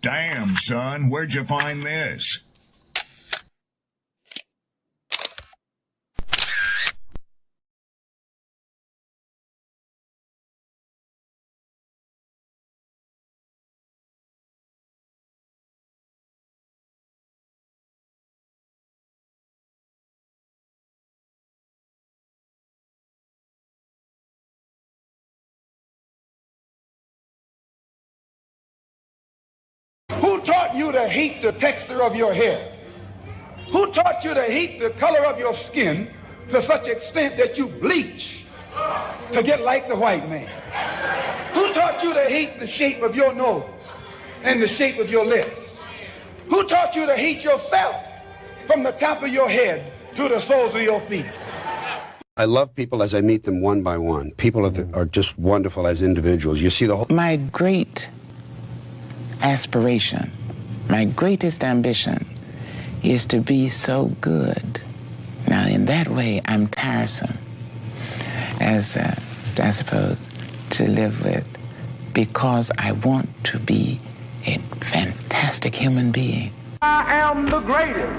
Damn, son, where'd you find this? Who taught you to hate the texture of your hair? Who taught you to hate the color of your skin to such extent that you bleach to get like the white man? Who taught you to hate the shape of your nose and the shape of your lips? Who taught you to hate yourself from the top of your head to the soles of your feet? I love people as I meet them one by one. People are just wonderful as individuals. You see the whole... My great aspiration, my greatest ambition is to be so good. Now, in that way, I'm tiresome, as I suppose, to live with, because I want to be a fantastic human being. I am the greatest.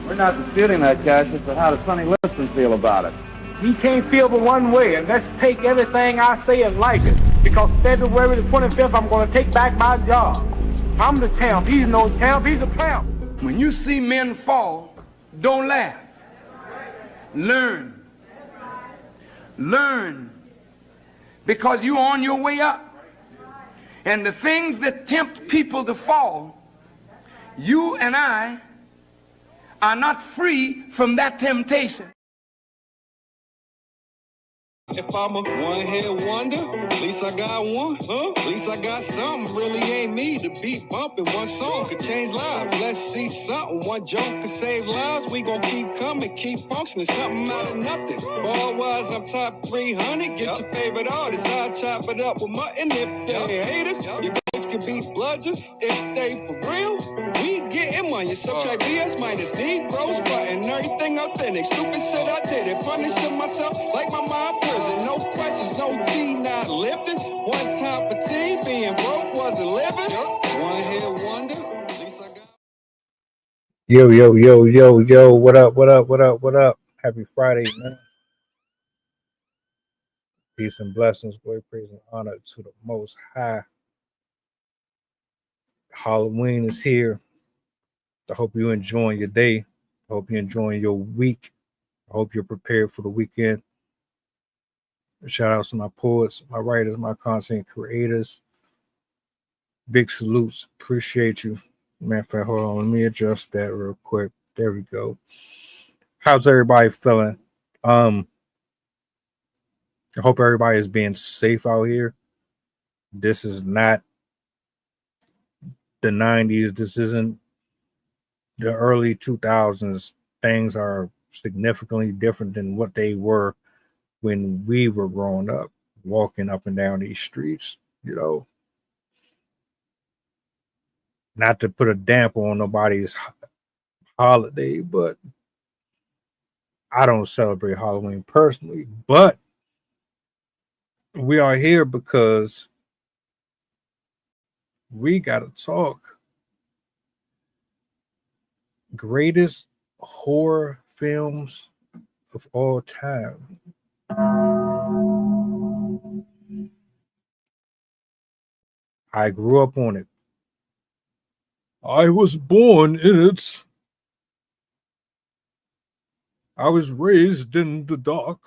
We're not disputing that, Cassius, but how does Sonny Liston feel about it? He can't feel but one way, and let's take everything I say and like it. Because February the 25th, I'm going to take back my job. I'm the champ. He's no champ. He's a tramp. When you see men fall, don't laugh. Learn. Learn. Because you're on your way up. And the things that tempt people to fall, you and I are not free from that temptation. If I'm a one-hit wonder, at least I got one, huh? At least I got something, really ain't me. The beat bumping, one song could change lives. Let's see something, one joke could save lives. We gon' keep coming, keep functioning, something out of nothing. Ball-wise, I'm top 300, get your favorite artist. I'll chop it up with mutton if they haters. Your boys could be bludgeon if they for real. We getting money, subtract BS minus Negroes, button everything authentic. Stupid shit I did it, punishing myself like my mom prison. No questions, no tea, not lifting. One time for tea, being broke wasn't living. One hit wonder, at least I got. Yo, what up? Happy Friday, man. Peace and blessings, glory, praise, and honor to the Most High. Halloween is here. I hope you're enjoying your day. I hope you're enjoying your week. I hope you're prepared for the weekend. Shout out to my poets, my writers, my content creators. Big salutes. Appreciate you. Matter of fact, hold on. Let me adjust that real quick. There we go. How's everybody feeling? I hope everybody is being safe out here. This is not the 90s. This isn't the early 2000s. Things are significantly different than what they were when we were growing up, walking up and down these streets, you know. Not to put a damper on nobody's holiday, but I don't celebrate Halloween personally, but we are here because we got to talk greatest horror films of all time. I grew up on it. I was born in it. I was raised in the dark.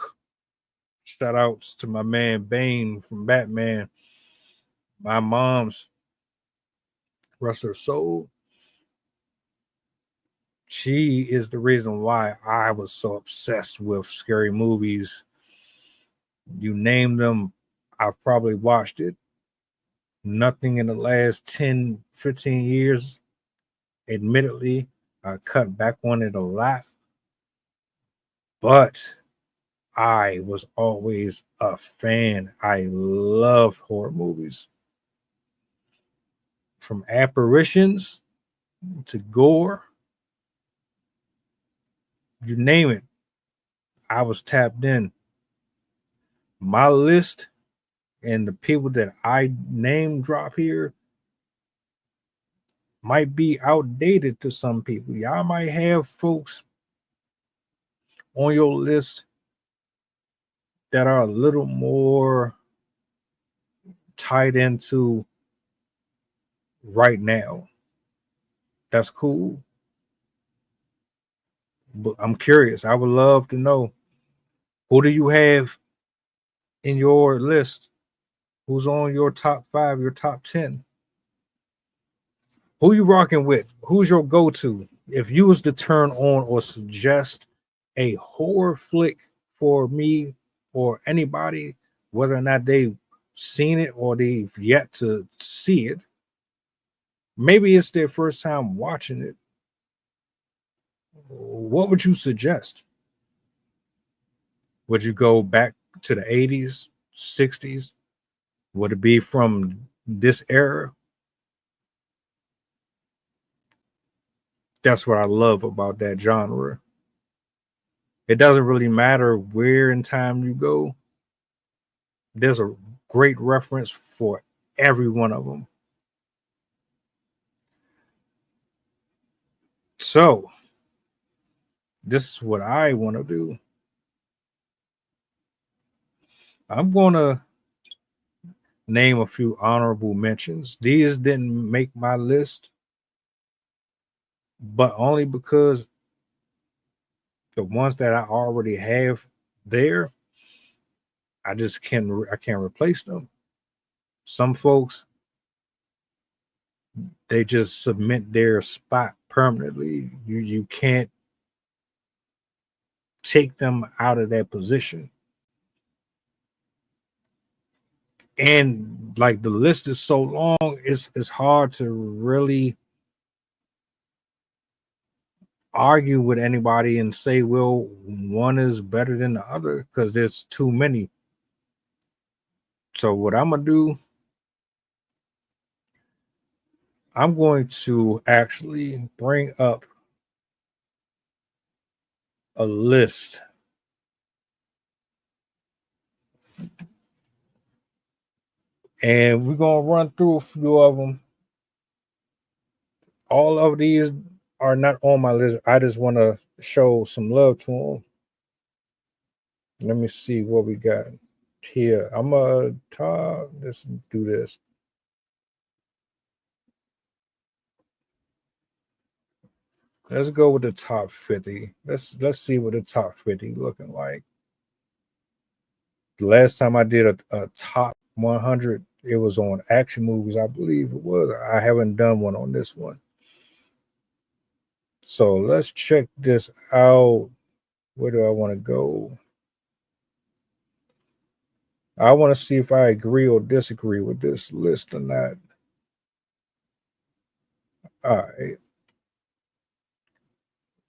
Shout outs to my man Bane from Batman. My mom's, rest her soul. She is the reason why I was so obsessed with scary movies. You name them, I've probably watched it. Nothing in the last 10, 15 years. Admittedly, I cut back on it a lot. But I was always a fan. I love horror movies. From apparitions to gore, you name it, I was tapped in. My list and the people that I name drop here might be outdated to some people. Y'all might have folks on your list that are a little more tied into right now. That's cool. But I'm curious. I would love to know, who do you have in your list? Who's on your top 5, your top 10? Who you rocking with? Who's your go-to? If you was to turn on or suggest a horror flick for me or anybody, whether or not they've seen it or they've yet to see it, maybe it's their first time watching it, what would you suggest? Would you go back to the 80s, 60s? Would it be from this era? That's what I love about that genre. It doesn't really matter where in time you go. There's a great reference for every one of them. So, this is what I want to do. I'm going to name a few honorable mentions. These didn't make my list, but only because the ones that I already have there, I can't replace them. Some folks, they just submit their spot permanently. You can't take them out of that position. And like the list is so long, it's hard to really argue with anybody and say, well, one is better than the other, because there's too many. So what I'm gonna do, I'm going to actually bring up a list and we're gonna run through a few of them. All of these are not on my list. I just want to show some love to them. Let me see what we got here. I'm gonna talk. Let's do this. Let's go with the top 50. Let's see what the top 50 looking like. The last time I did a top 100, it was on action movies, I believe it was. I haven't done one on this one. So let's check this out. Where do I want to go? I want to see if I agree or disagree with this list or not. All right.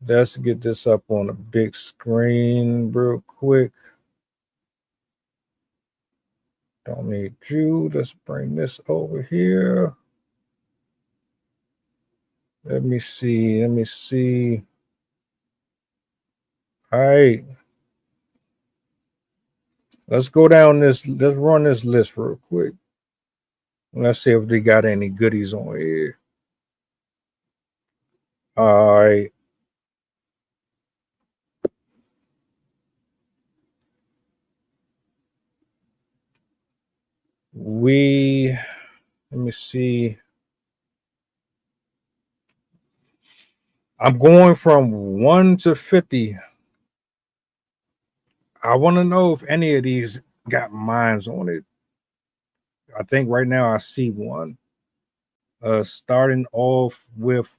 Let's get this up on a big screen real quick. Don't need you. Let's bring this over here. Let me see. All right. Let's go down this. Let's run this list real quick. Let's see if they got any goodies on here. All right. Let me see. I'm going from 1 to 50. I want to know if any of these got mines on it. I think right now I see one. Starting off with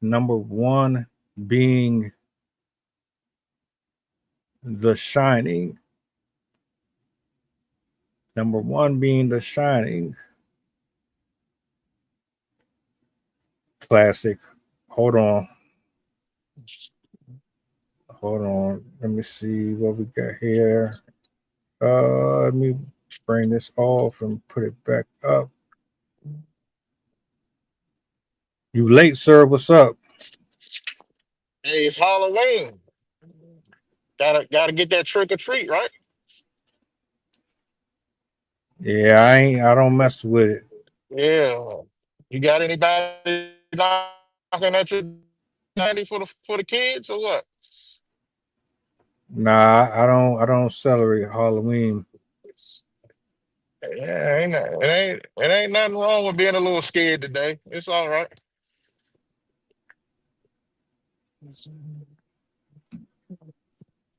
number 1 being The Shining. Number 1 being The Shining. Classic. Hold on. Let me see what we got here. Let me bring this off and put it back up. You late, sir? What's up? Hey, it's Halloween. Gotta get that trick or treat, right? Yeah, I don't mess with it. Yeah. You got anybody knocking at your candy for the kids or what? Nah, I don't celebrate Halloween. Yeah, it ain't nothing wrong with being a little scared today. It's all right.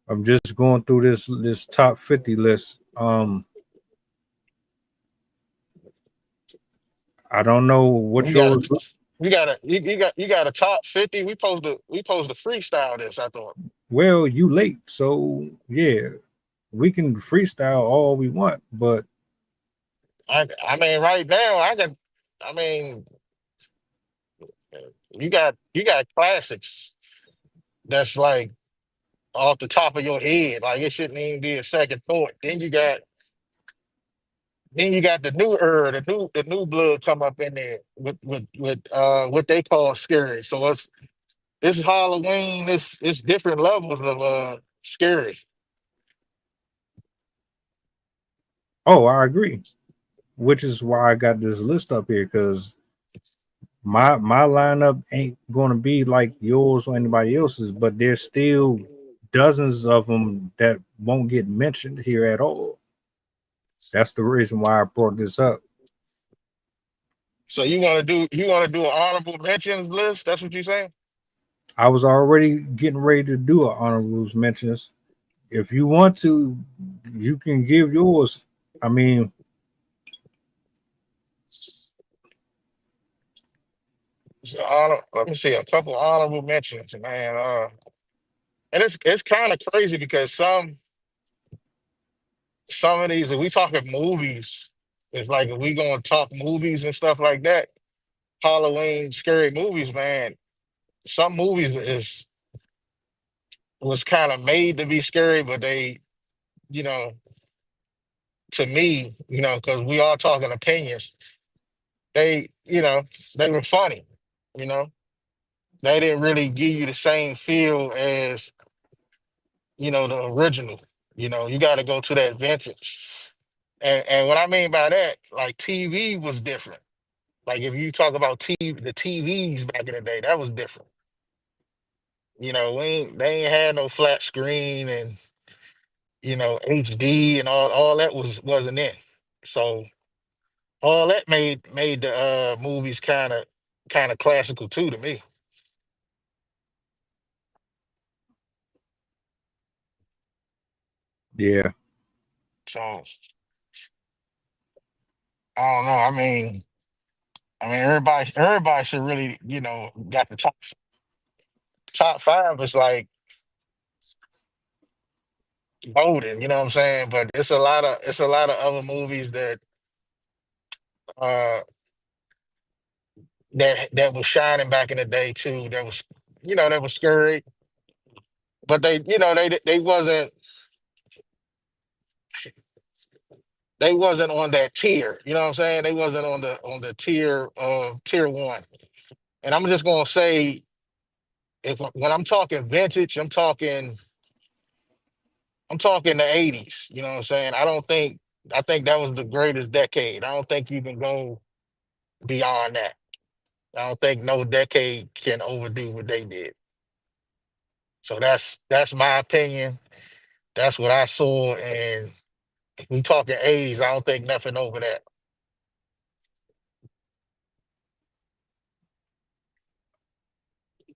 I'm just going through this top 50 list. I don't know what You got yours. a you got a top 50. We supposed to freestyle this, I thought. Well, you late, so yeah, we can freestyle all we want, but I mean right now I mean you got classics that's like off the top of your head. Like it shouldn't even be a second thought. Then you got the new the new blood come up in there with what they call scary. So it's Halloween. It's different levels of scary. oh, I agree. Which is why I got this list up here because my lineup ain't going to be like yours or anybody else's, but there's still dozens of them that won't get mentioned here at all. That's the reason why I brought this up. So you want to do an honorable mentions list? That's what you're saying? I was already getting ready to do an honorable mentions. If you want to, you can give yours. I mean, So let me see a couple honorable mentions, man. And it's kind of crazy because some of these, if we talking movies, it's like if we gonna talk movies and stuff like that, Halloween scary movies, man. Some movies was kind of made to be scary, but they, you know, to me, because we all talking opinions, they, they were funny, you know. They didn't really give you the same feel as, the original. You got to go to that vintage. And what I mean by that, like TV was different. Like if you talk about the TVs back in the day, that was different. They ain't had no flat screen and HD and all that wasn't in. So all that made the movies kind of classical too to me. yeah. So I don't know. I mean everybody should really got the top five is like golden. You know what I'm saying? But it's a lot of other movies uh that was shining back in the day too. That was scary, but they wasn't on that tier. You know what I'm saying? They wasn't on the tier of tier one. And I'm just gonna say, if when I'm talking vintage, I'm talking the '80s. You know what I'm saying? I think that was the greatest decade. I don't think you can go beyond that. I don't think no decade can overdo what they did. So that's my opinion. That's what I saw, and we talking '80s. I don't think nothing over that.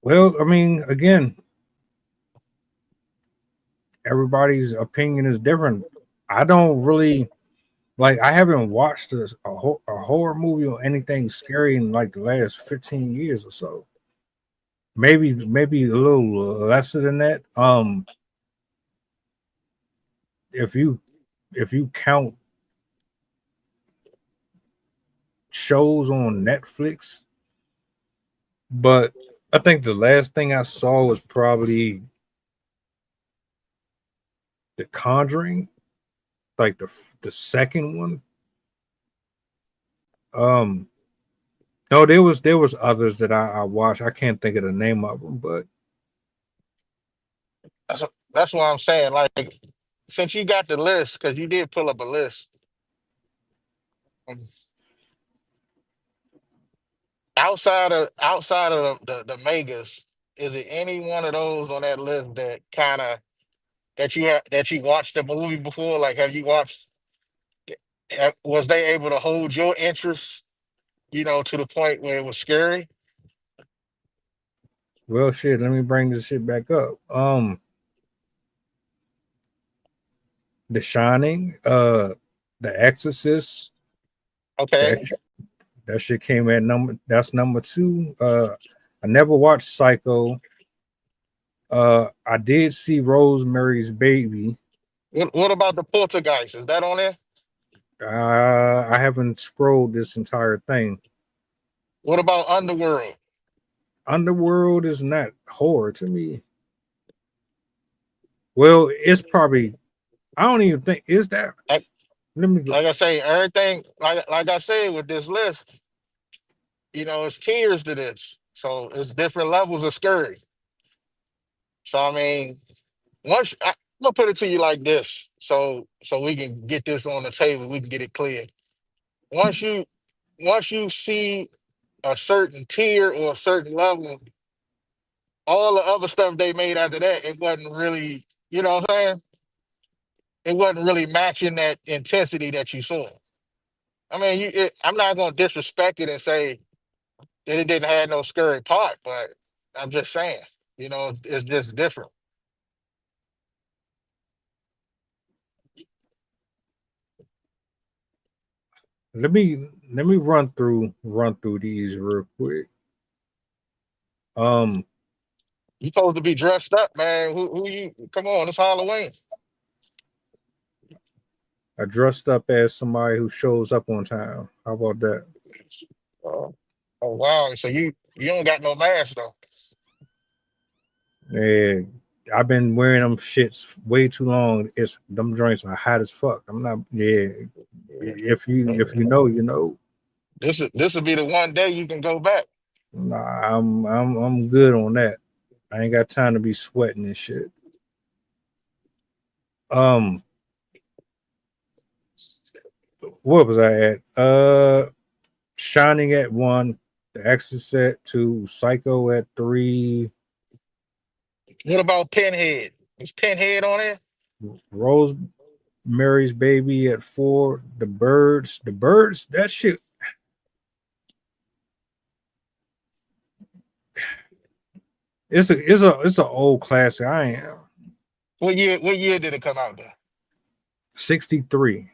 Well, I mean, again, everybody's opinion is different. I don't really like. I haven't watched a horror movie or anything scary in like the last 15 years or so. Maybe a little lesser than that. If you count shows on Netflix, but I think the last thing I saw was probably The Conjuring, like the second one. Um, no, there was others that I watched. I can't think of the name of them, but That's what I'm saying. Like, since you got the list, because you did pull up a list, um, outside of the megas, is it any one of those on that list that kind of that you watched the movie before? Like, have you watched? Was they able to hold your interest? To the point where it was scary. Well, shit. Let me bring this shit back up. The Shining, The Exorcist. Okay. That shit came at that's number 2. I never watched Psycho. I did see Rosemary's Baby. What about the Poltergeist? Is that on there? I haven't scrolled this entire thing. What about Underworld? Underworld is not horror to me. Well, it's probably. I don't even think is that. Let me go. Like I say, everything. Like I said with this list, it's tiers to this. So it's different levels of scary. So I mean, I'm gonna put it to you like this, so we can get this on the table, we can get it clear. Once you once you see a certain tier or a certain level, all the other stuff they made after that, it wasn't really, you know what I'm saying? It wasn't really matching that intensity that you saw. I mean, I'm not gonna disrespect it and say that it didn't have no scary part, but I'm just saying, it's just different. Let me run through these real quick. You supposed to be dressed up, man. Who you? Come on, it's Halloween. I dressed up as somebody who shows up on time. How about that? Oh wow! So you don't got no mask though. Yeah, I've been wearing them shits way too long. It's them joints are hot as fuck. I'm not. Yeah, if you know, you know. This would be the one day you can go back. Nah, I'm good on that. I ain't got time to be sweating and shit. What was I at? Shining at 1, The Exorcist at 2, Psycho at 3, What about Pinhead? Is Pinhead on there? Rosemary's Baby at 4, The Birds. That shit. It's an old classic. I am What year did it come out there? 63.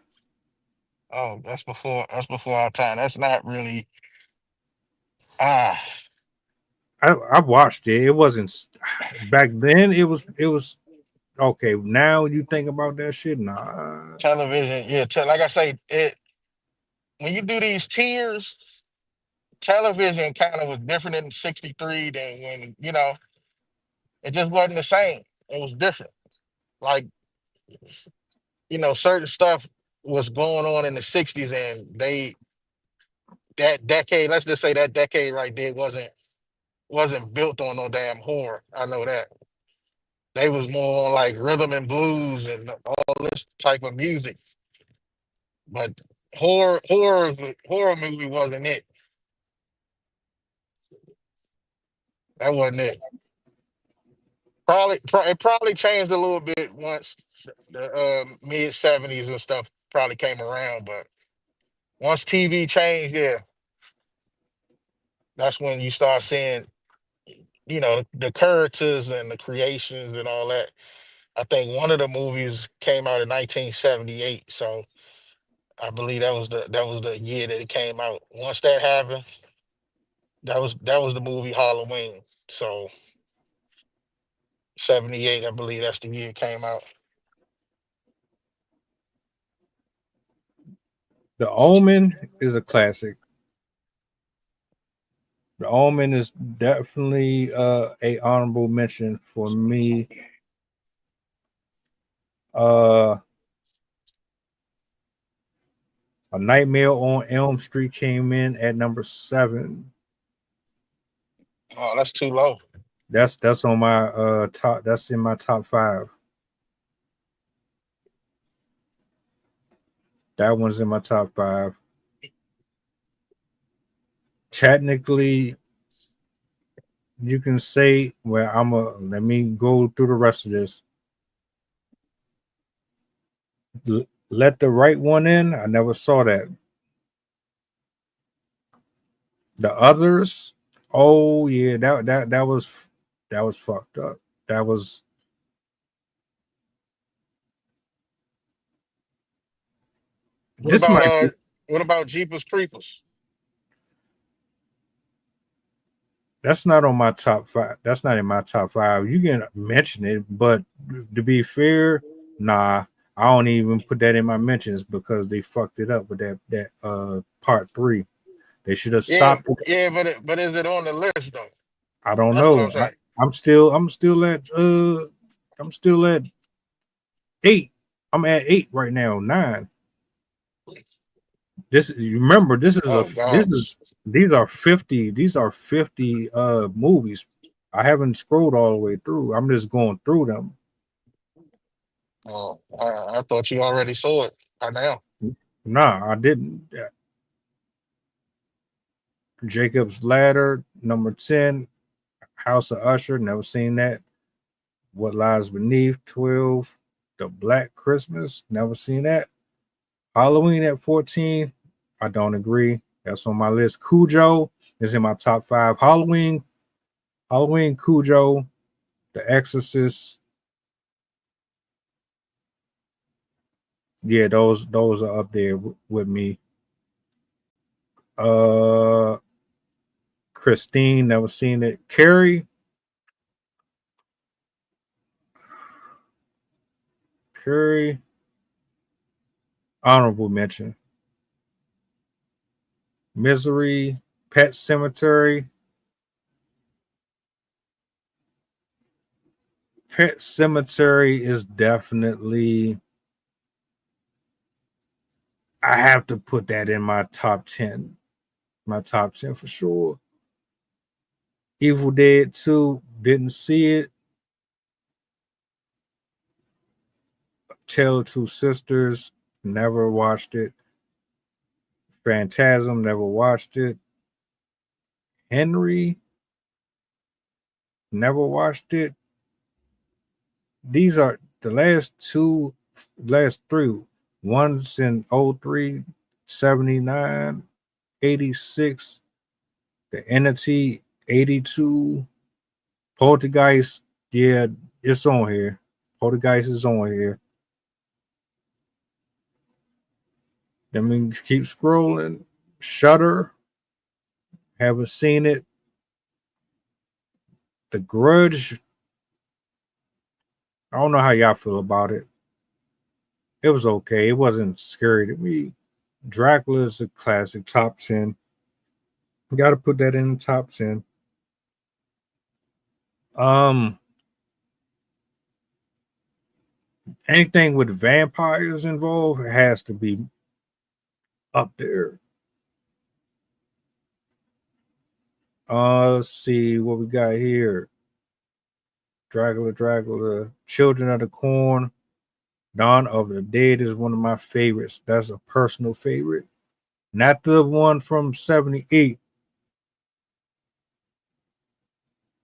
Oh, that's before our time. That's not really ah I watched it. It wasn't back then. It was okay. Now you think about that shit, nah. television. Yeah, like I say, when you do these tiers, television kind of was different in '63 than when it just wasn't the same. It was different. Like certain stuff was going on in the '60s, and that decade. Let's just say that decade right there wasn't built on no damn horror. I know that. They was more on like rhythm and blues and all this type of music. But horror movie wasn't it. That wasn't it. It probably changed a little bit once the mid '70s and stuff probably came around. But once TV changed, yeah, that's when you start seeing the characters and the creations and all that. I think one of the movies came out in 1978, so I believe that was the year that it came out. Once that happened, that was the movie Halloween. So '78, I believe that's the year it came out. The Omen is a classic. The Omen is definitely a honorable mention for me. A Nightmare on Elm Street came in at number 7. Oh, that's too low. That's on my top. That's in my top 5. That one's in my top 5. technically, you can say, well, let me go through the rest of this. Let the Right One In. I never saw that. The Others. Oh yeah, that was fucked up. That was What this about might be, what about Jeepers Creepers? that's not on my top five. That's not in my top five. You can mention it, but to be fair, nah, I don't even put that in my mentions because they fucked it up with that part 3. They should have Yeah, stopped it. yeah, but is it on the list though? I don't That's what I'm know. saying. I'm still at 8. I'm at 8 right now. 9. This you remember Oh gosh. these are 50 movies. I haven't scrolled all the way through. I'm just going through them. Oh, I thought you already saw it by now. Nah, I didn't. Jacob's Ladder, number 10. House of Usher, never seen that. What Lies Beneath, 12. The Black Christmas, never seen that. Halloween at 14. I don't agree. That's on my list. Cujo is in my top 5. Halloween, Cujo, The Exorcist. Yeah, those are up there with me. Christine, never seen it. Carrie, honorable mention. Misery, Pet Cemetery. Pet Cemetery is definitely. I have to put that in my top 10. My top 10 for sure. Evil Dead 2, didn't see it. Tale of Two Sisters, never watched it. Phantasm, never watched it. Henry, never watched it. These are the last 3. One's in 03, 79, 86. The Entity, 82. Poltergeist, yeah, it's on here. Poltergeist is on here. Then we keep scrolling. Shutter, haven't seen it. The Grudge, I don't know how y'all feel about it. It was okay. It wasn't scary to me. Dracula is a classic, top 10. Got to put that in the top 10. Um, Anything with vampires involved has to be up there. Let's see what we got here. Dracula, Children of the Corn, Dawn of the Dead is one of my favorites. That's a personal favorite. Not the one from 78.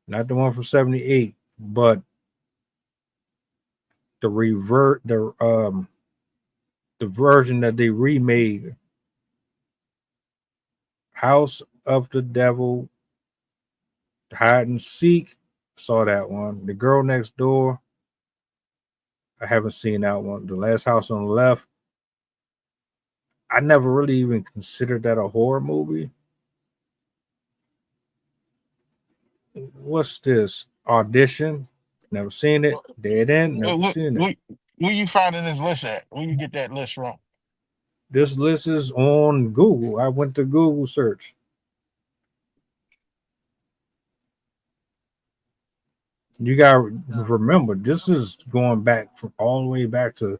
Not the one from 78, but the version that they remade. House of the Devil, Hide and Seek, saw that one. The Girl Next Door, I haven't seen that one. The Last House on the Left, I never really even considered that a horror movie. What's this? Audition, never seen it. Dead End, never seen it. Where you finding this list at? Where you get that list from? This list is on Google. I went to Google search. You got to remember, this is going back from all the way back to.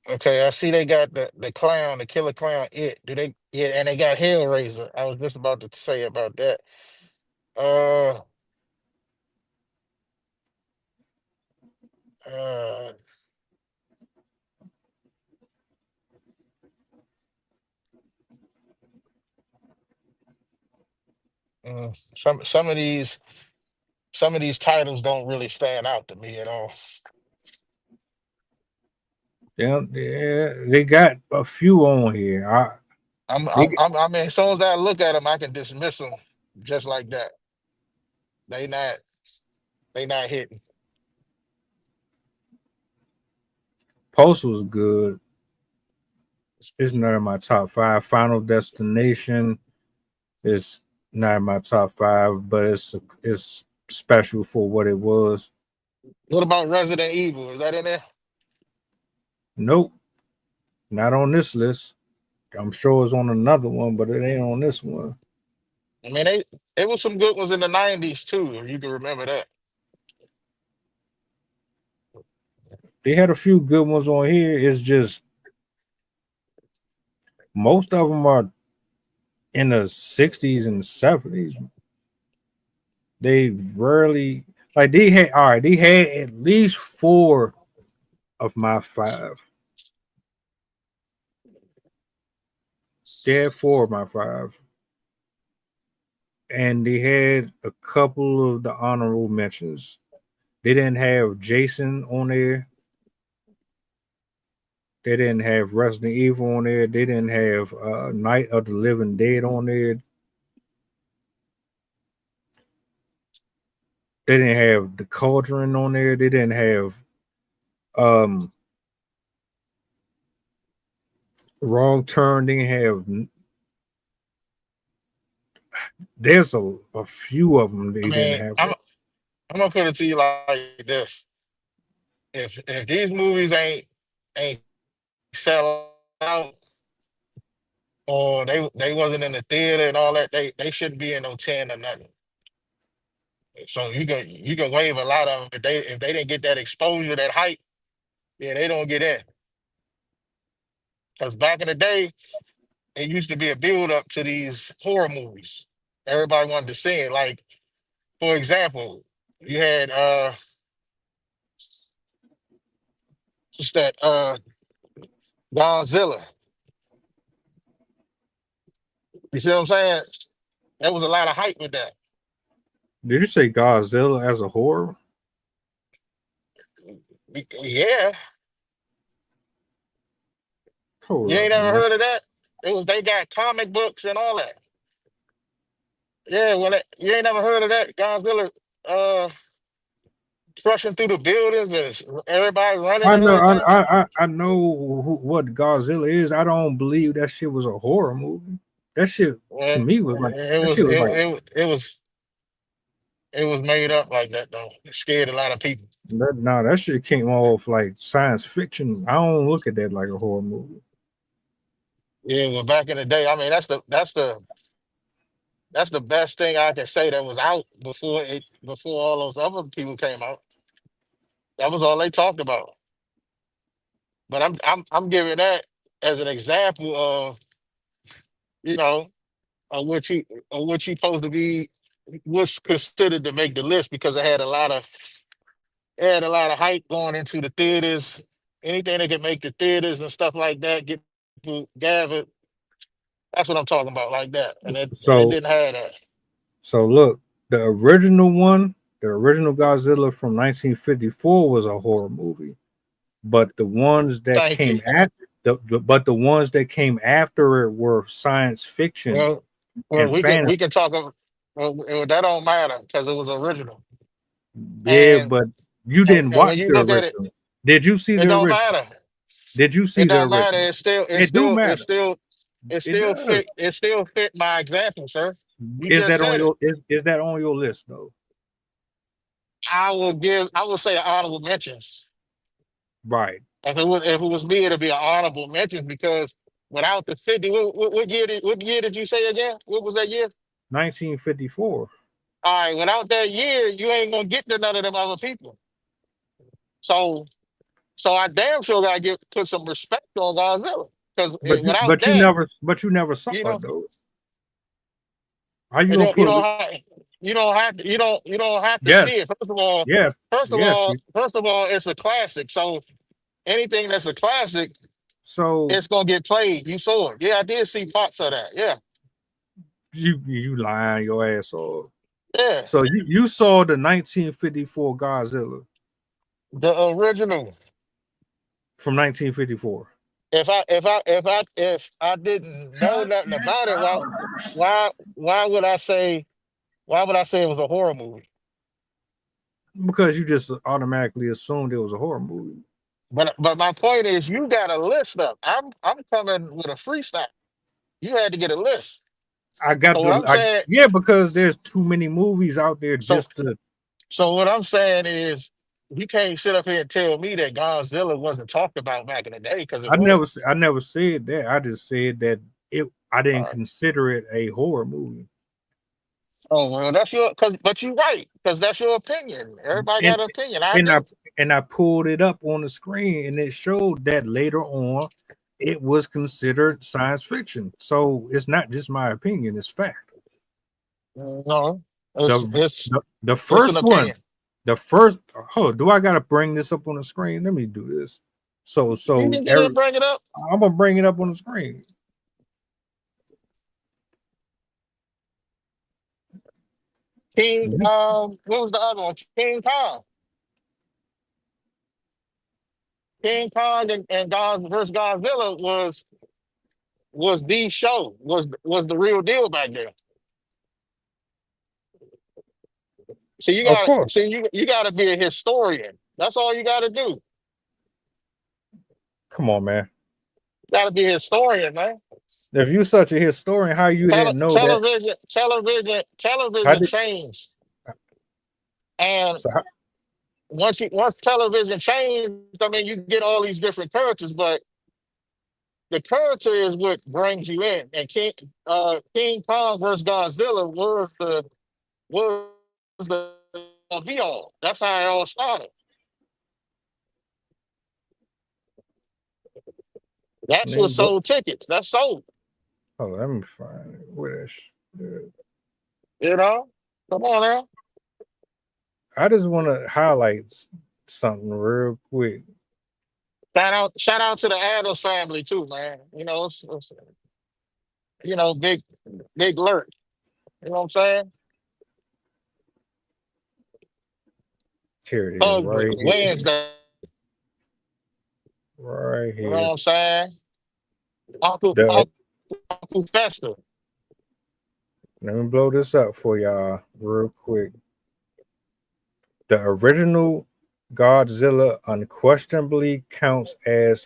Okay, I see they got the clown, the killer clown. It do they? Yeah, and they got Hellraiser. I was just about to say about that. Uh, uh Some of these titles don't really stand out to me at all. Yeah, they got a few on here. They got- I mean, as soon as I look at them, I can dismiss them just like that. They not they not hitting. Post was good. It's not in my top 5. Final Destination is not in my top 5, but it's special for what it was. What about Resident Evil? Is that in there? Nope, not on this list. I'm sure it's on another one, but it ain't on this one. I mean, it was some good ones in the '90s too. If you can remember that. They had a few good ones on here. It's just most of them are in the 60s and 70s. They rarely like they had all right, they had at least 4 of my 5. They had 4 of my 5. And they had a couple of the honorable mentions. They didn't have Jason on there. They didn't have Resident Evil on there. They didn't have Night of the Living Dead on there. They didn't have The Cauldron on there. They didn't have Wrong Turn. They didn't have. There's a few of them they I mean, didn't have. I'm gonna put it to you like this: if these movies ain't sell out, or they wasn't in the theater and all that, they shouldn't be in no 10 or nothing. So you can waive a lot of them if they didn't get that exposure, that hype. Yeah, they don't get in. Because back in the day, it used to be a build up to these horror movies. Everybody wanted to see it. Like, for example, you had just that Godzilla. You see what I'm saying? There was a lot of hype with that. Did you say Godzilla as a horror? Yeah. Hold You up, ain't ever man. heard of that? They got comic books and all that. Yeah, you ain't never heard of that? Godzilla crushing through the buildings and everybody running I and know, everything. I know what Godzilla is. I don't believe that shit was a horror movie. That shit to Well, me was like that shit was like it was made up like that though. It scared a lot of people. that shit came off like science fiction. I don't look at that like a horror movie. Yeah, well, back in the day, I mean, that's the best thing I can say that was out before all those other people came out. That was all they talked about. But I'm giving that as an example of you know of what you supposed to be was considered to make the list because it had a lot of hype going into the theaters. Anything that could make the theaters and stuff like that get people gathered. That's what I'm talking about, like that. And it So didn't have that. look, the original one, the original Godzilla from 1954 was a horror movie, but the ones that Thank you. came after the ones that came after it were science fiction Well, and we fantasy. can talk. That don't matter because it was original. Yeah, And but you didn't and when watch you the look at it, original. Did you see it the don't original? matter. Did you It see the don't matter. original? It do matter. It does. It still fit my example, sir. You Is just that on said it. your is that on your list though? I will say honorable mentions. Right. If it was me, it'd be an honorable mention because without the 50, what year did you say again? What was that year? 1954. All right, without that year, you ain't gonna get to none of them other people. So I damn sure gotta put some respect on Godzilla. Because without that, you never saw you it know, though. How you gonna put you don't have to see yes, it. yes, yes. First of all, it's a classic. So anything that's a classic, So it's gonna get played. You saw it. Yeah, I did see parts of that. Yeah. You lying your ass off. Yeah, So you saw the 1954 Godzilla the original. from 1954. If I didn't know nothing about it, why would I say it was a horror movie? Because you just automatically assumed it was a horror movie. But my point is, you got a list up. I'm coming with a freestyle. You had to get a list. I got So what I'm saying, yeah, because there's too many movies out there so just to. so what I'm saying is, you can't sit up here and tell me that Godzilla wasn't talked about back in the day, because it was. I never said that. I just said that I didn't consider it a horror movie. Oh well, but you're right, because that's your opinion. Everybody And got an opinion. I do. I pulled it up on the screen, and it showed that later on it was considered science fiction. So it's not just my opinion; it's fact. No, The it's an first one, opinion. the first. Oh, do I gotta bring this up on the screen? Let me do this. So You can get it and bring it up. I'm gonna bring it up on the screen. What was the other one? King Kong. King Kong and God versus Godzilla was the show, was the real deal back there. So Of course. you got to be a historian. That's all you got to do. Come on, man. Got to be a historian, man. If you're such a historian, how you didn't know that? Television changed, and So once television changed, I mean, you get all these different characters, but the character is what brings you in. And King Kong versus Godzilla was the be all. That's how it all started. That's what sold tickets. That's sold. Oh, let me find it. Where that shit. You know, come on now. I just want to highlight something real quick. Shout out to the Addams family too, man. You know, big lurch. You know what I'm saying? Here it is, right here. Wednesday. Right here. You know what I'm saying? Uncle Fester. Let me blow this up for y'all real quick. The original Godzilla unquestionably counts as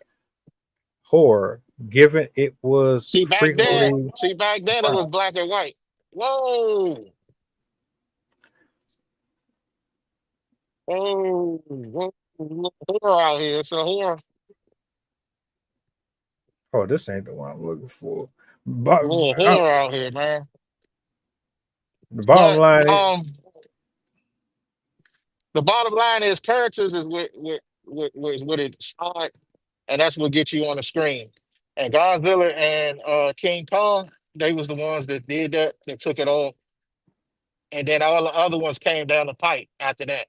horror, given it was back then it was black and white. Whoa. Oh, horror out here. It's a horror. Oh, this ain't the one I'm looking for. Horror out here, man. The bottom line the bottom line is characters is what it start, and that's what gets you on the screen. And Godzilla and King Kong, they was the ones that did that took it all. And then all the other ones came down the pipe after that.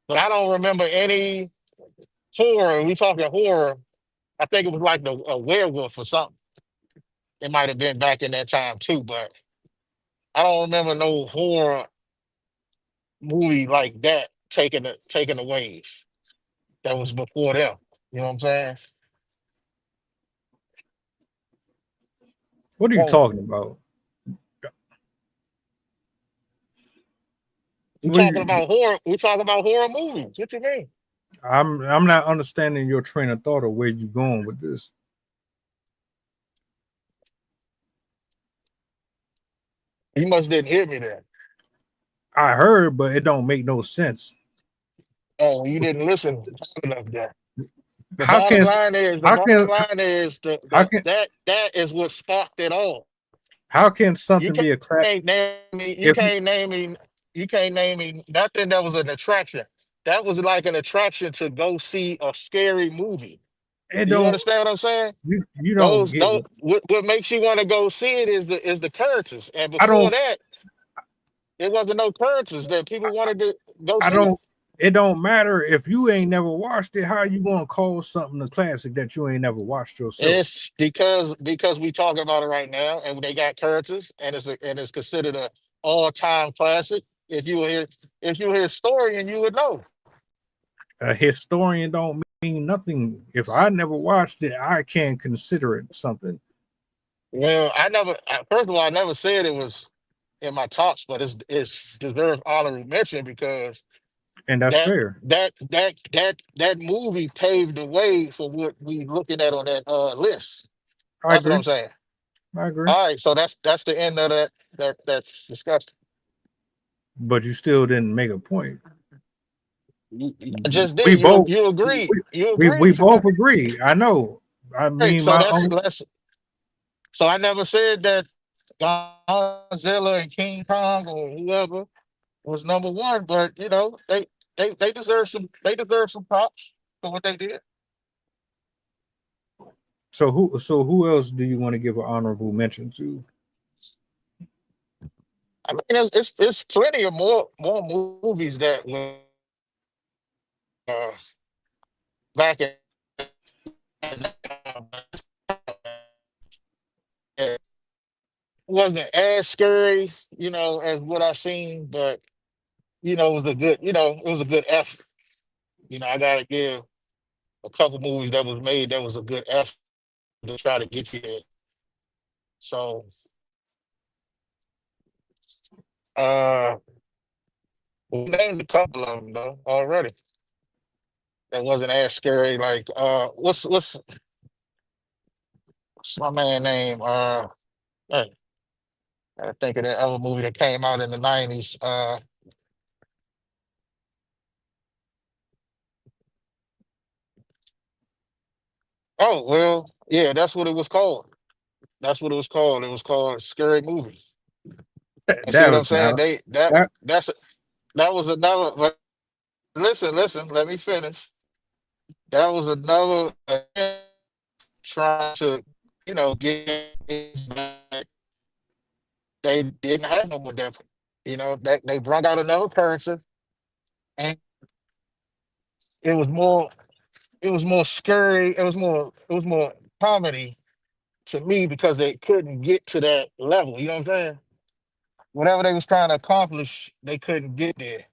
But I don't remember any horror. We talking horror. I think it was like a werewolf or something. It might have been back in that time too, but I don't remember no horror movie like that taking the wave. That was before them. You know what I'm saying? What are you talking about? We're talking about horror. We're talking about horror movies. What you mean? I'm not understanding your train of thought or where you're going with this. You must didn't hear me there. I heard, but it don't make no sense. Oh, you didn't listen enough there. The bottom line is that is what sparked it all. How can something be a classic? You can't name me nothing that was an attraction. That was like an attraction to go see a scary movie. You understand what I'm saying? You don't what makes you want to go see it is the characters. And before that, there wasn't no characters that people wanted to go see. it don't matter if you ain't never watched it. How are you gonna call something a classic that you ain't never watched yourself? It's because we talking about it right now, and they got characters, and it's considered a all time classic. If you a historian, you would know. A historian don't mean nothing. If I never watched it, I can't consider it something. Well, first of all, I never said it was in my tops, but it's deserved honorable mention because And that's that fair. that movie paved the way for what we looking at on that list. I That's what agree. I'm saying. I agree. All right, so that's the end of that discussion. But you still didn't make a point. I just We did. both You agreed. You we agreed to both that. agree. I know. I Right. mean, So my that's own. that's so I never said that Godzilla and King Kong or whoever was number one, but they deserve some props for what they did. So who else do you want to give an honorable mention to? I mean, it's plenty of more movies that were uh, back in it wasn't as scary, as what I seen, but it was a good, it was a good effort. I gotta give a couple movies that was made that was a good effort to try to get you there. So uh we named a couple of them though already. That wasn't as scary. Like what's my man name? Hey, I think of that other movie that came out in the 90s. Oh well, yeah, that's what it was called. That's what it was called. It was called Scary Movie. And see That what I'm was saying? now They that that that's that was another. But listen, let me finish. That was another attempt trying to, get back. They didn't have no more depth. That they brought out another person, and it was more, it was more scary. It was more comedy to me because they couldn't get to that level. You know what I'm saying? Whatever they was trying to accomplish, they couldn't get there,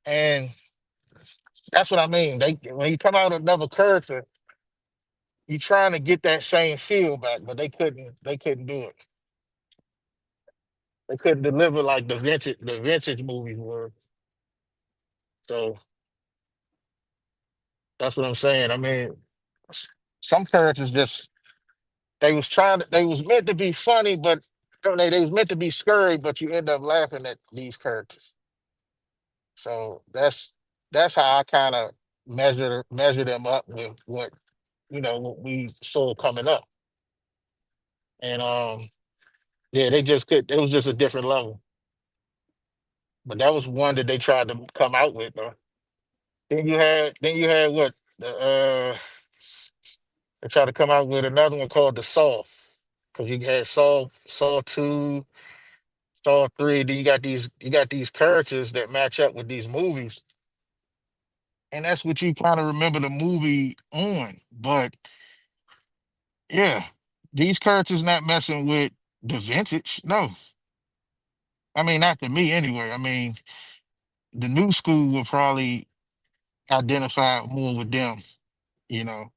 and that's what I mean. They when you come out with another character, you trying to get that same feel back, but they couldn't. They couldn't do it. They couldn't deliver like the vintage movies were. So that's what I'm saying. I mean, s- some characters just they was meant to be funny, but they was meant to be scary, but you end up laughing at these characters. So that's how I kind of measure them up with what we saw coming up. And yeah, they just could. It was just a different level. But that was one that they tried to come out with, though. Then you had what they tried to come out with another one called the Saw, because you had Saw 2, Saw 3. Then you got these characters that match up with these movies, and that's what you kind of remember the movie on. But yeah, these characters not messing with the vintage. No, I mean not to me anyway. I mean the new school will probably identify more with them. You know.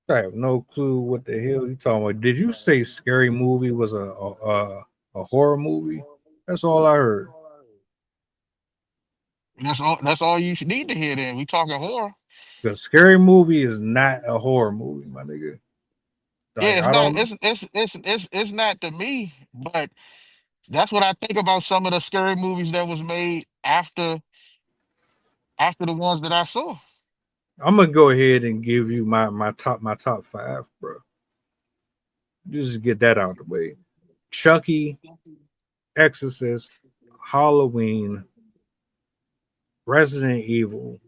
I have no clue what the hell you talking about. Did you say Scary Movie was a horror movie? That's all I heard. That's all you should need to hear. Then we talking horror. The Scary Movie is not a horror movie, my nigga. Like Yeah, it's I not. don't. It's not to me, but that's what I think about some of the scary movies that was made after the ones that I saw. I'm gonna go ahead and give you my top five, bro. Just get that out of the way. Chucky, Exorcist, Halloween, Resident Evil,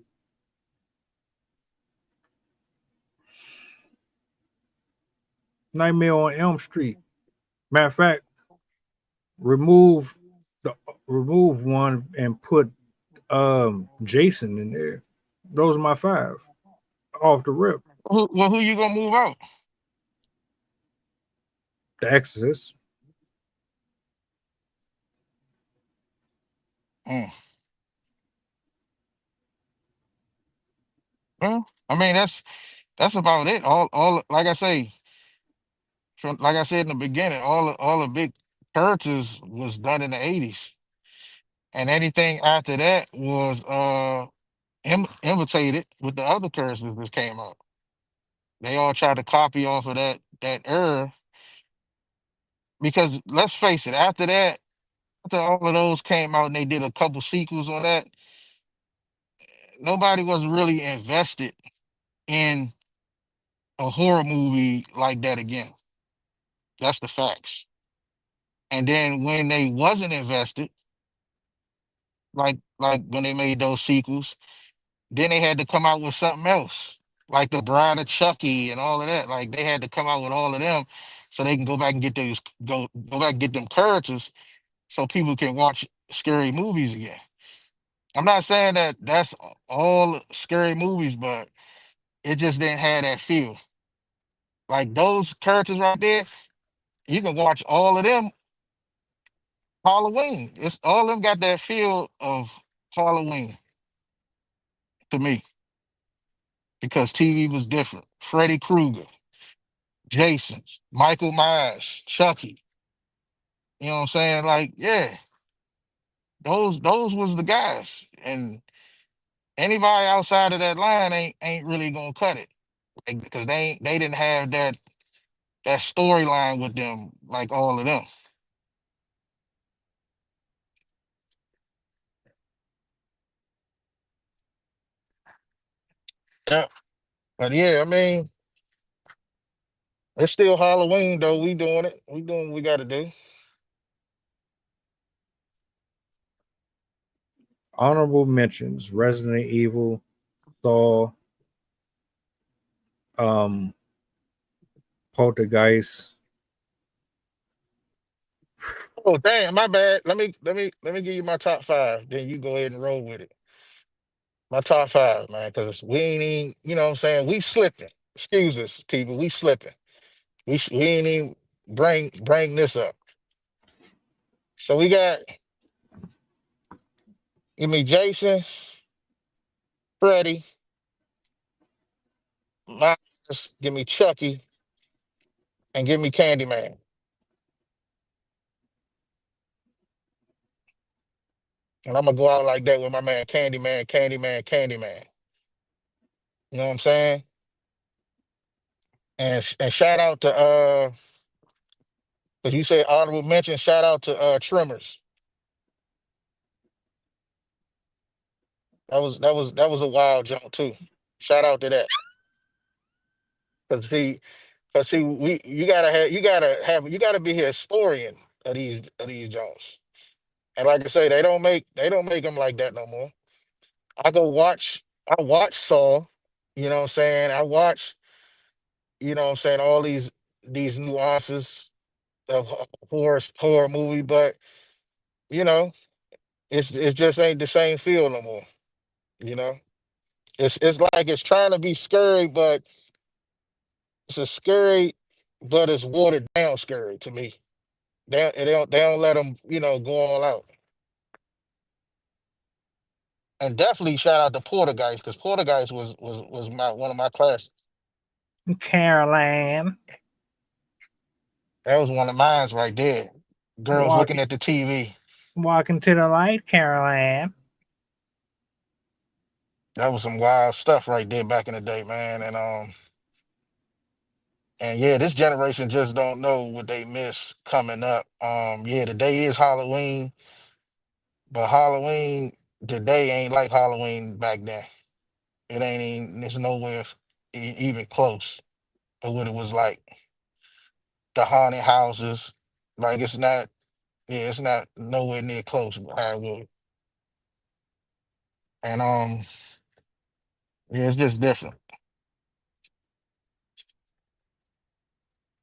Nightmare on Elm Street. Matter of fact, remove one and put Jason in there. Those are my 5 off the rip. Who you gonna move out? The Exorcist. Well, I mean that's about it. All like I say, like I said in the beginning, all the big characters was done in the 80s. And anything after that was imitated with the other characters that came out. They all tried to copy off of that era. Because let's face it, after that, after all of those came out and they did a couple sequels on that, nobody was really invested in a horror movie like that again. That's the facts. And then when they wasn't invested, like when they made those sequels, then they had to come out with something else, like the Bride of Chucky and all of that. Like they had to come out with all of them so they can go back and get those go back and get them characters so people can watch scary movies again. I'm not saying that that's all scary movies, but it just didn't have that feel. Like those characters right there, you can watch all of them Halloween. It's all of them got that feel of Halloween to me because TV was different. Freddy Krueger, Jason, Michael Myers, Chucky. You know what I'm saying? Like, yeah, those was the guys. And anybody outside of that line ain't really gonna cut it. Like, because they didn't have that storyline with them like all of them. Yeah. But yeah, I mean, it's still Halloween though. We doing it. We doing what we gotta do. Honorable mentions: Resident Evil, Saw, Poltergeist. Oh damn, my bad. Let me give you my top 5. Then you go ahead and roll with it. My top 5, man, because we ain't even, you know what I'm saying? We slipping. Excuse us, people. We slipping. We ain't even bring this up. So we got give me Jason, Freddy, Myers, give me Chucky, and give me Candyman. And I'm gonna go out like that with my man Candyman, Candyman, Candyman. You know what I'm saying? And shout out to because you say honorable mention, shout out to Tremors. That was a wild jump too. Shout out to that. Cause see, you gotta be a historian of these jumps. And like I say, they don't make them like that no more. I watch Saw, you know what I'm saying? I watch, you know what I'm saying, all these nuances of horror movie, but you know, it's just ain't the same feel no more, you know? It's like it's trying to be scary, but it's a scary, but it's watered down scary to me. They don't let them, go all out. And definitely shout out to Portergeist because Portergeist was one of my classics. Caroline, That was one of mine's right there. Girls looking walking, at the TV. walking to the light, Caroline. That was some wild stuff right there back in the day, man. And yeah, this generation just don't know what they miss coming up. Yeah, today is Halloween, but Halloween today ain't like Halloween back then. It ain't even, it's nowhere even close to what it was like. The haunted houses, like it's not, yeah, it's not nowhere near close to how it was. And yeah, it's just different.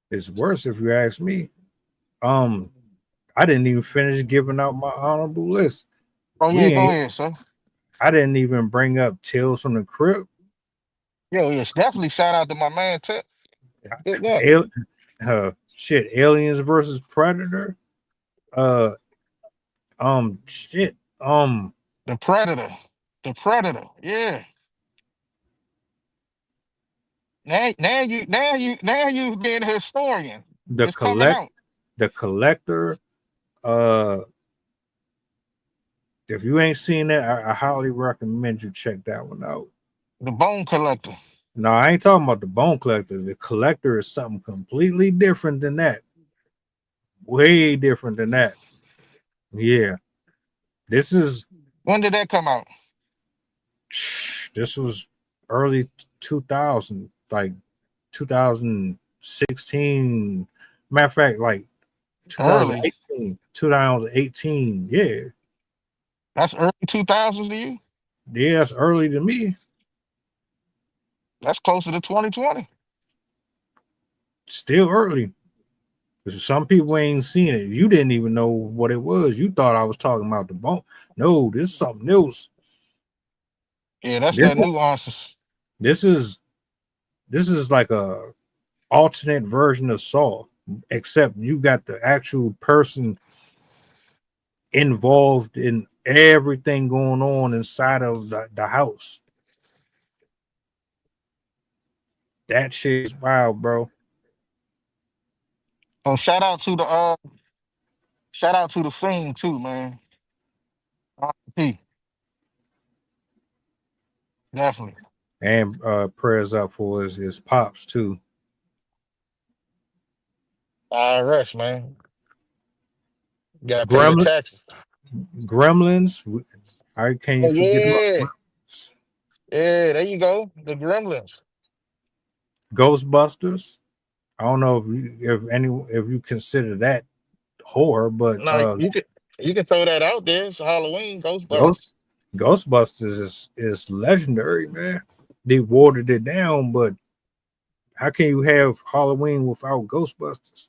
It's worse if you ask me. I didn't even finish giving out my honorable list. Oh yeah, go ahead, sir. I didn't even bring up Tales from the Crypt. Yo, yes, definitely shout out to my man Tip. Yeah. Aliens versus Predator. Uh, shit. The Predator. The Predator. Yeah. Now you being a historian. The It's coming out. Collector. If you ain't seen that, I highly recommend you check that one out. The Bone Collector. No, I ain't talking about the Bone Collector. The Collector is something completely different than that. Way different than that. Yeah. This is. When did that come out? This was early 2000, like 2016. Matter of fact, like 2018. Yeah. That's early 2000s to you? Yeah, that's early to me. That's closer to 2020. Still early. Some people ain't seen it. You didn't even know what it was. You thought I was talking about the bone. No, this is something else. Yeah, that's that nuances. This is like a alternate version of Saw, except you got the actual person involved in everything going on inside of the house. That shit is wild, bro. Oh, shout out to the Fiend too, man. R.I.P. Definitely. And prayers up for his pops too. IRS, man. You gotta pay your taxes. Gremlins. How can you forget about Gremlins? Yeah, there you go. The Gremlins. Ghostbusters. I don't know if you consider that horror, but No, you can throw that out there. It's Halloween. Ghostbusters. Ghostbusters is legendary, man. They watered it down, but how can you have Halloween without Ghostbusters?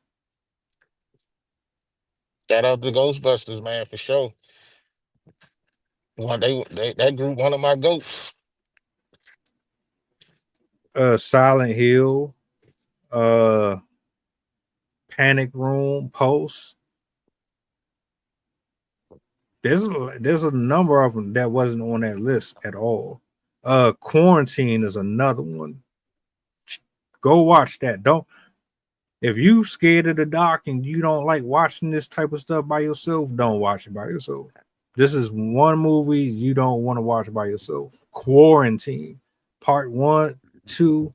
Shout out to Ghostbusters, man, for sure. That group, one of my goats. Silent Hill, Panic Room, Pulse. There's a number of them that wasn't on that list at all. Quarantine is another one. Go watch that. If you scared of the dark and you don't like watching this type of stuff by yourself, don't watch it by yourself. This is one movie you don't want to watch by yourself. Quarantine, part 1, 2.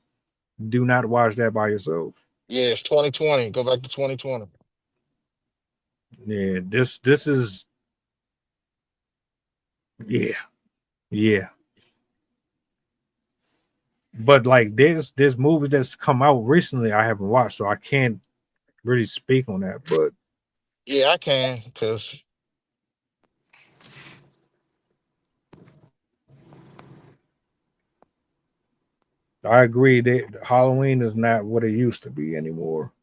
Do not watch that by yourself. Yeah, it's 2020. Go back to 2020. Yeah, this is. Yeah. But like there's movies that's come out recently I haven't watched, so I can't really speak on that. But yeah, I can, because I agree that Halloween is not what it used to be anymore.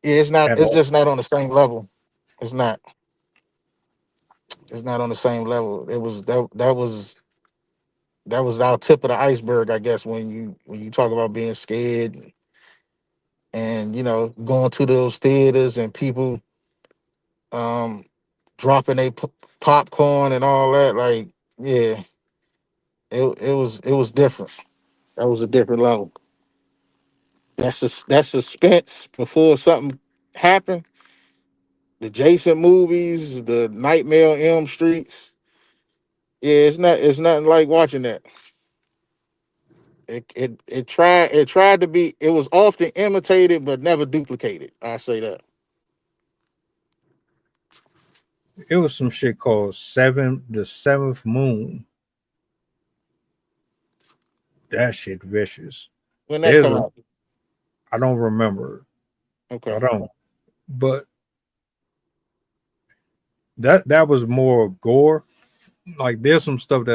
yeah, it's not. It's just not on the same level. It's not. It's not on the same level. It was that was our tip of the iceberg, I guess, when you talk about being scared and going to those theaters and people dropping their popcorn and all that. Like, yeah, it was different. That was a different level. That's suspense before something happened. The Jason movies, the Nightmare on Elm Streets. Yeah, it's nothing like watching that. It tried to be. It was often imitated but never duplicated. I say that. It was some shit called The Seventh Moon. That shit vicious. When that come out? I don't remember. Okay. I don't. But that was more gore. Like there's some stuff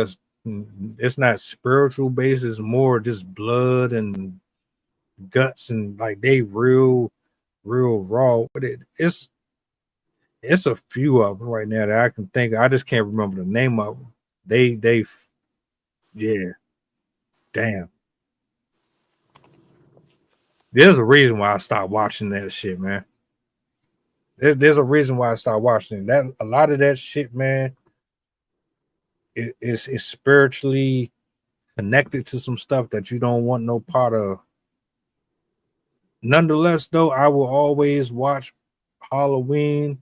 it's not spiritual based, it's more just blood and guts, and like they real real raw. But it's a few of them right now that I can think of. I just can't remember the name of them. They yeah, damn. There's a reason why I stopped watching that shit, man. There's a reason why I stopped watching it. That a lot of that shit, man, is spiritually connected to some stuff that you don't want no part of. Nonetheless, though, I will always watch Halloween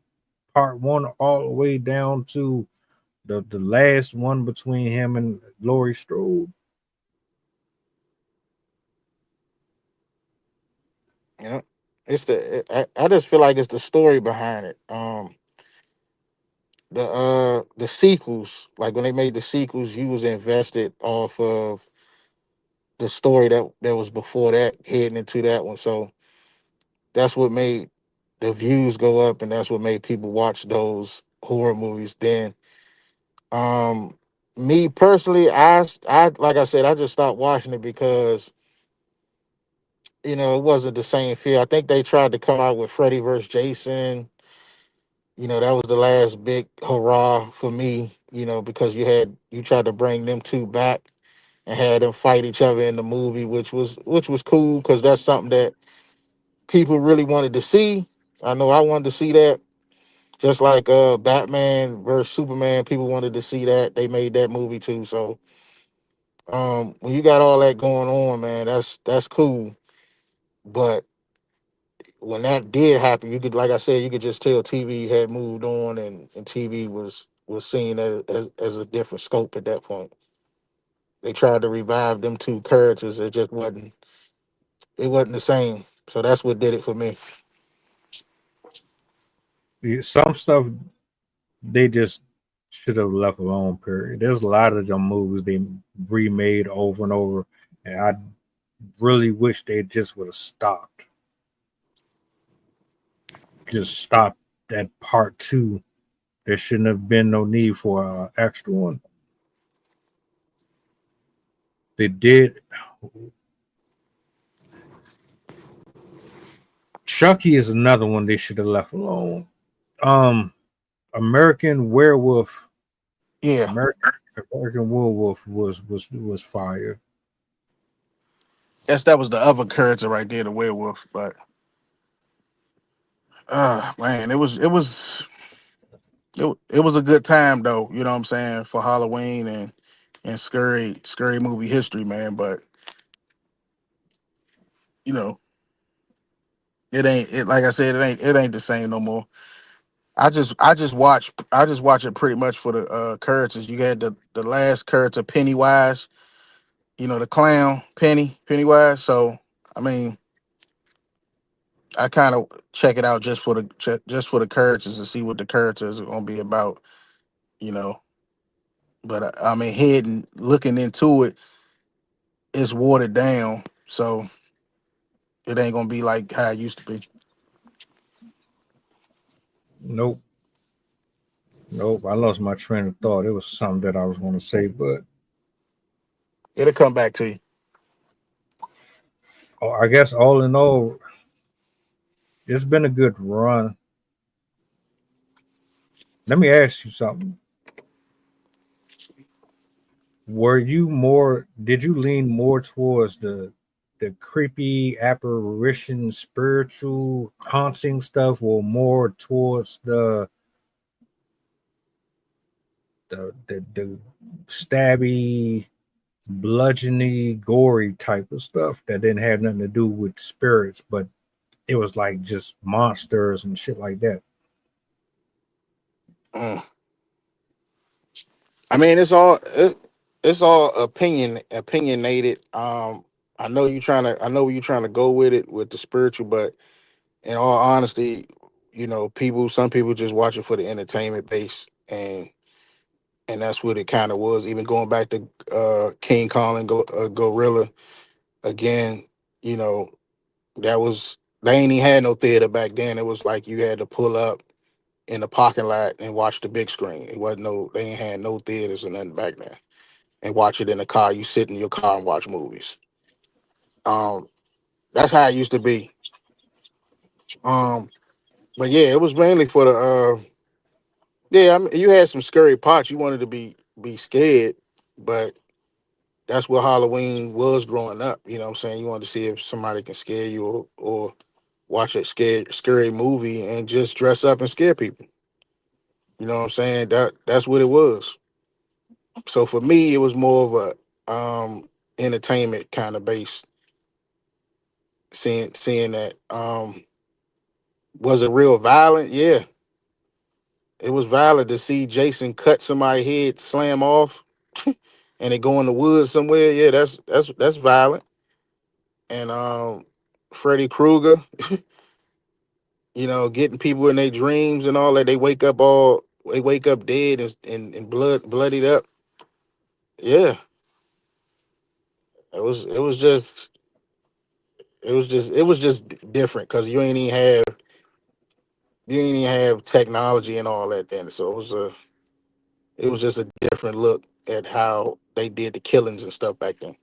Part 1 all the way down to the last one between him and Laurie Strode. Yeah, I just feel like it's the story behind it. The sequels, like when they made the sequels, you was invested off of the story that was before that, heading into that one. So that's what made the views go up, and that's what made people watch those horror movies then. Um, Me personally, I like I said, I just stopped watching it because it wasn't the same feel. I think they tried to come out with Freddy versus Jason. That was the last big hurrah for me. Because you tried to bring them two back and had them fight each other in the movie, which was cool because that's something that people really wanted to see. I know I wanted to see that. Just like Batman versus Superman, people wanted to see that. They made that movie too. So when you got all that going on, man, that's cool. But when that did happen, you could, like I said, you could just tell TV had moved on, and TV was seen as a different scope at that point. They tried to revive them two characters. It wasn't the same. So that's what did it for me. Some stuff they just should have left alone. Period. There's a lot of them movies they remade over and over, and I really wish they just would have stopped. Just stop at part 2. There shouldn't have been no need for an extra one. They did. Chucky is another one they should have left alone. American Werewolf. Yeah. American Werewolf was fire. Yes, that was the other character right there, the werewolf. But man, it was a good time though. You know what I'm saying, for Halloween and scary movie history, man. But you know, it ain't it like I said, it ain't the same no more. I just watch it pretty much for the characters. You had the last character, Pennywise. The clown, Pennywise. So I mean, I kind of check it out just for the characters to see what the characters are gonna be about. You know, but I mean, heading looking into it, it's watered down, so it ain't gonna be like how it used to be. Nope. I lost my train of thought. It was something that I was going to say, but It'll come back to you. I guess all in all, it's been a good run. Let me ask you something. Did you lean more towards the creepy apparition, spiritual haunting stuff, or more towards the stabby, bludgeony, gory type of stuff that didn't have nothing to do with spirits, but it was like just monsters and shit like that? Mm. I mean, it's all opinionated. I know you're trying to go with it with the spiritual, but in all honesty, some people just watch it for the entertainment base, and that's what it kind of was. Even going back to King Kong and Gorilla again, you know, they ain't even had no theater back then. It was like you had to pull up in the parking lot and watch the big screen. They ain't had no theaters or nothing back then. And watch it in the car. You sit in your car and watch movies. Um, that's how it used to be. But yeah, it was mainly for the yeah, I mean, you had some scary parts. You wanted to be scared, but that's what Halloween was growing up. You know what I'm saying? You wanted to see if somebody can scare you or watch a scary movie and just dress up and scare people. You know what I'm saying? That's what it was. So for me, it was more of a entertainment kind of base. Seeing that was it real violent? Yeah, it was violent to see Jason cut somebody's head, slam off, and they go in the woods somewhere. Yeah, that's violent. And Freddy Krueger, getting people in their dreams and all that. They wake up dead and bloodied up. Yeah, it was just different because you ain't even have technology and all that then. So it was just a different look at how they did the killings and stuff back then.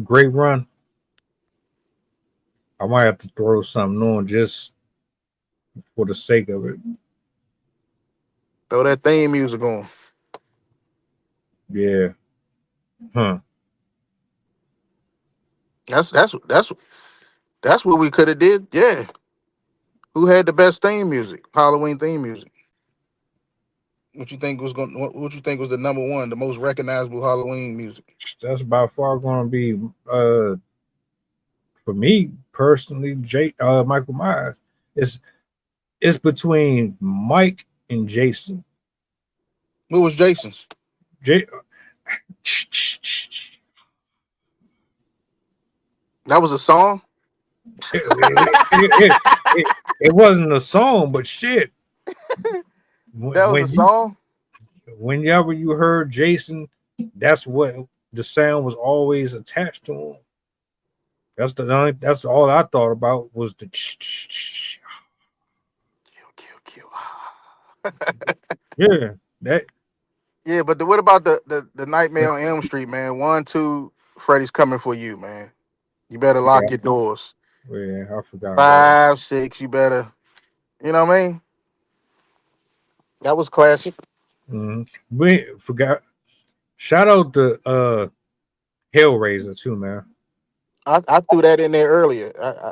Great run. I might have to throw something on just for the sake of it. Throw that theme music on. Yeah. Huh. That's what we could have did. Yeah. Who had the best theme music? Halloween theme music. What you think was the number one, the most recognizable Halloween music? That's by far going to be for me personally, Michael Myers. It's between Mike and Jason. What was Jason's? J- That was a song. it wasn't a song, but shit. That was a song. Whenever you heard Jason, that's what the sound was always attached to him. That's all I thought about was the Kill. yeah. That Yeah, but what about the Nightmare on Elm Street, man? 1, 2, Freddy's coming for you, man. You better lock your doors. yeah, I forgot about 5, 6, you better. You know what I mean? That was classic. it. We forgot. Shout out to Hellraiser too, man. I threw that in there earlier.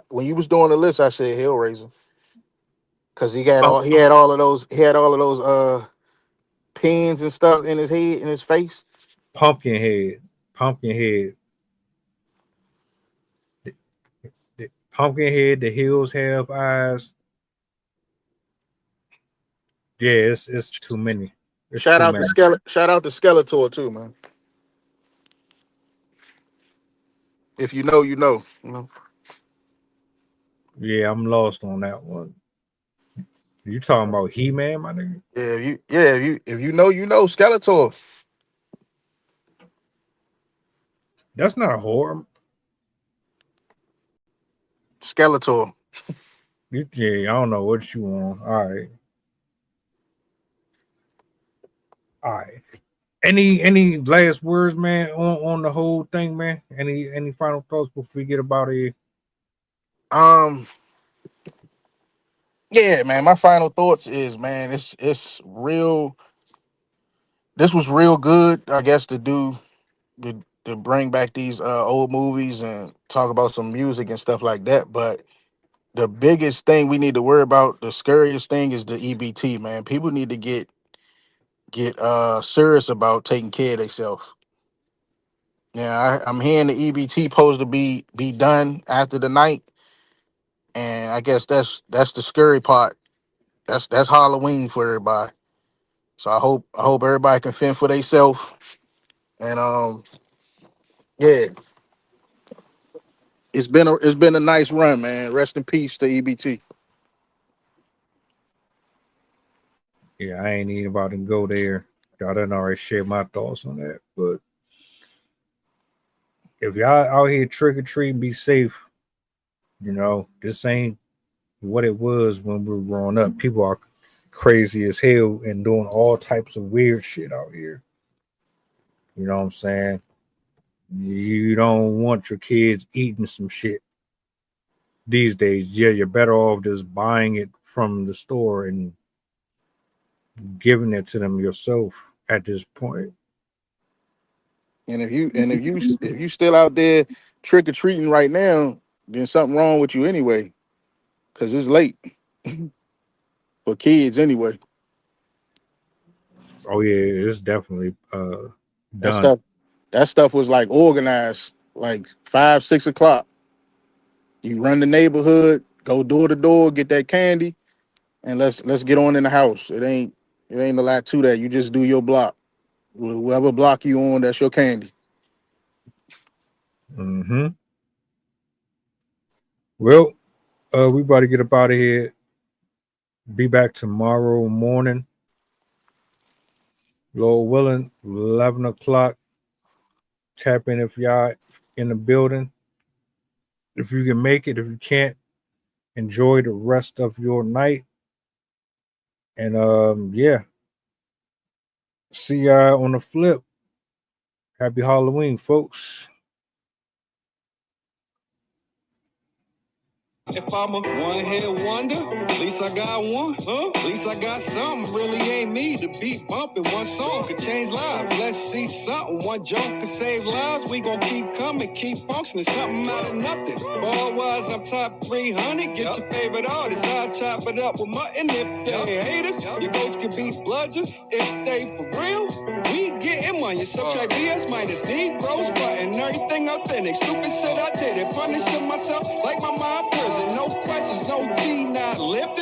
When you was doing the list, I said Hellraiser because he had all of those pins and stuff in his head, in his face. Pumpkinhead. Pumpkinhead, the hills have eyes. Yeah, it's too many. It's Shout too out many. to Skeletor too, man. If you know, you know. Yeah, I'm lost on that one. You talking about He-Man, my nigga? If you know, you know Skeletor. That's not a horror. Skeletor. Yeah, I don't know what you want. All right. Any last words, man, on the whole thing, man? Any final thoughts before we get about it? Yeah, man. My final thoughts is, man, it's real. This was real good, I guess, to bring back these old movies and talk about some music and stuff like that. But the biggest thing we need to worry about, the scariest thing, is the EBT, man. People need to get serious about taking care of themselves. Yeah, I'm hearing the EBT supposed to be done after the night, and I guess that's the scary part. That's Halloween for everybody. So I hope everybody can fend for themselves. And yeah, it's been a nice run, man. Rest in peace to EBT. Yeah, I ain't even about to go there. Y'all done already shared my thoughts on that. But if y'all out here trick or treating, be safe. This ain't what it was when we were growing up. People are crazy as hell and doing all types of weird shit out here. You know what I'm saying? You don't want your kids eating some shit these days. Yeah, you're better off just buying it from the store and giving it to them yourself at this point. And if you still out there trick or treating right now, then something wrong with you anyway, because it's late for kids anyway. Oh yeah, it's definitely That done. stuff was like organized, like 5, 6 o'clock. You run the neighborhood, go door to door, get that candy, and let's get on in the house. It ain't a lot to that. You just do your block. Whoever block you on, that's your candy. Mm-hmm. Well, we about to get up out of here. Be back tomorrow morning. Lord willing, 11 o'clock. Tap in if y'all in the building. If you can make it, if you can't, enjoy the rest of your night. And yeah. See y'all on the flip. Happy Halloween, folks. If I'm a one-hit wonder, at least I got one, huh? At least I got something, really ain't me. The beat bumping, one song could change lives. Let's see something, one joke could save lives. We gon' keep coming, keep functioning, something out of nothing. Ball-wise, I'm top 300, get your favorite artist. I'll chop it up with mutton. If they haters, your ghost can be bludgeon. If they for real, we getting money. Subtract BS minus Negroes, cutting everything authentic. Stupid shit I did it, punishing myself like my mind prison. No questions, no T, not lifting.